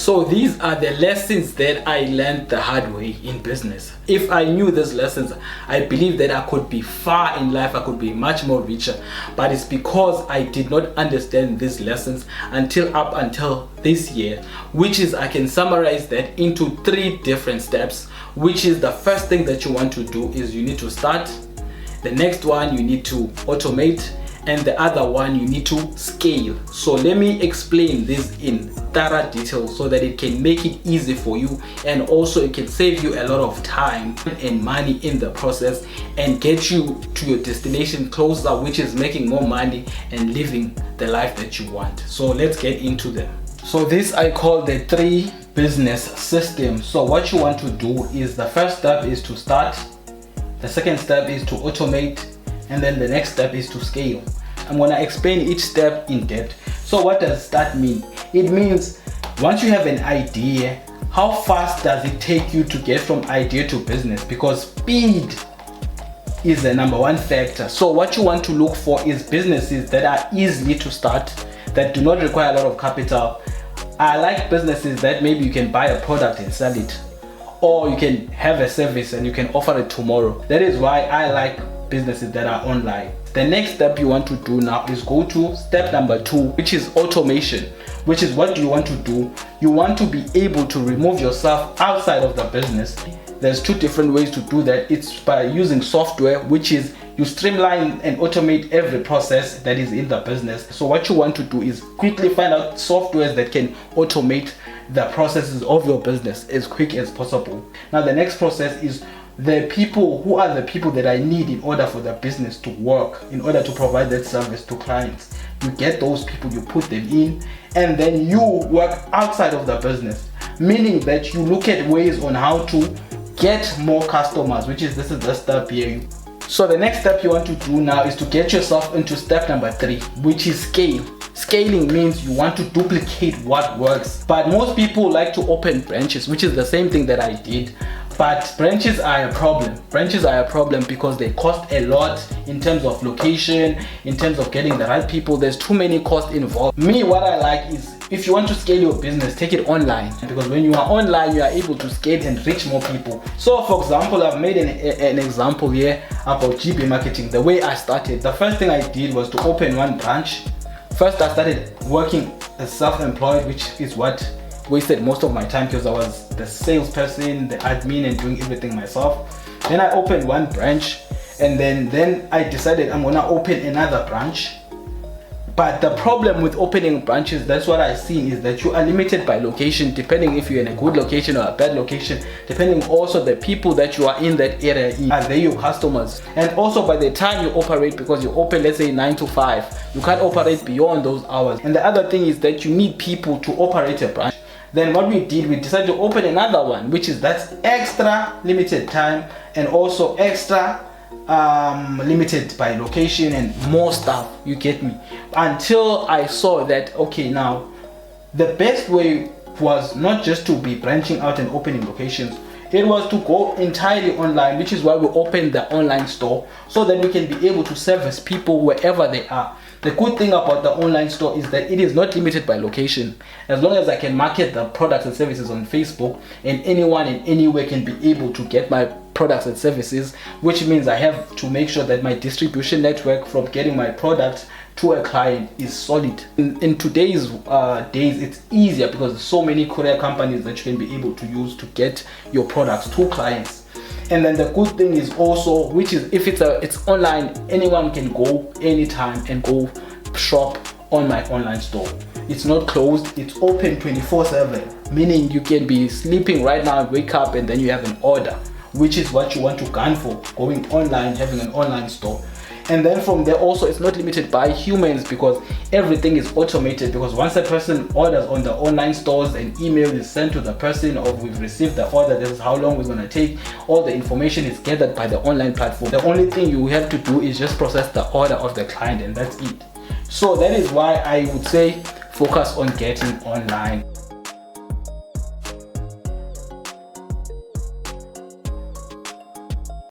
So these are the lessons that I learned the hard way in business. If I knew these lessons, I believe that I could be far in life, I could be much more richer. But it's because I did not understand these lessons up until this year, which is, I can summarize that into 3 different steps, which is the first thing that you want to do is you need to start. The next one, you need to automate. And the other one, you need to scale. So let me explain this in thorough detail so that it can make it easy for you, and also it can save you a lot of time and money in the process and get you to your destination closer, which is making more money and living the life that you want. So let's get into them. So this I call the 3 business system. So what you want to do is, the first step is to start, the second step is to automate, and then the next step is to scale. I'm going to explain each step in depth. So what does that mean? It means once you have an idea, how fast does it take you to get from idea to business? Because speed is the number 1 factor. So what you want to look for is businesses that are easily to start, that do not require a lot of capital. I like businesses that maybe you can buy a product and sell it, or you can have a service and you can offer it tomorrow. That is why I like businesses that are online. The next step you want to do now is go to step number 2, which is automation. Which is, what do you want to do? You want to be able to remove yourself outside of the business. There's 2 different ways to do that. It's by using software, which is you streamline and automate every process that is in the business. So what you want to do is quickly find out softwares that can automate the processes of your business as quick as possible. Now the next process is the people. Who are the people that I need in order for the business to work, in order to provide that service to clients? You get those people, you put them in, and then you work outside of the business, meaning that you look at ways on how to get more customers, which is, this is the step here. So the next step you want to do now is to get yourself into step number 3, which is scale. Scaling means you want to duplicate what works. But most people like to open branches, which is the same thing that I did. But branches are a problem. Branches are a problem because they cost a lot in terms of location, in terms of getting the right people. There's too many costs involved. Me, what I like is, if you want to scale your business, take it online, because when you are online, you are able to scale and reach more people. So for example, I've made an example here about GB Marketing. The way I started, the first thing I did was to open 1 branch. First, I started working as self-employed, which is what wasted most of my time, because I was the salesperson, the admin, and doing everything myself. Then I opened 1 branch, and then I decided I'm gonna open another branch. But the problem with opening branches, that's what I've seen, is that you are limited by location, depending if you're in a good location or a bad location, depending also the people that you are in that area, are they your customers? And also by the time you operate, because you open, let's say 9 to 5, you can't operate beyond those hours. And the other thing is that you need people to operate a branch. Then what we did, we decided to open another one, which is, that's extra limited time and also extra limited by location and more stuff, you get me? Until I saw that, okay, now the best way was not just to be branching out and opening locations, it was to go entirely online, which is why we opened the online store, so that we can be able to service people wherever they are. The good thing about the online store is that it is not limited by location. As long as I can market the products and services on Facebook, and anyone in anywhere can be able to get my products and services, which means I have to make sure that my distribution network from getting my product to a client is solid. In today's days, it's easier because there's so many courier companies that you can be able to use to get your products to clients. And then the good thing is also, which is, if it's online, anyone can go anytime and go shop on my online store. It's not closed, it's open 24/7, meaning you can be sleeping right now and wake up and then you have an order, which is what you want to gun for, going online, having an online store. And then from there also, it's not limited by humans, because everything is automated. Because once a person orders on the online stores, an email is sent to the person of, we've received the order, this is how long it's going to take. All the information is gathered by the online platform. The only thing you have to do is just process the order of the client, and that's it. So that is why I would say focus on getting online.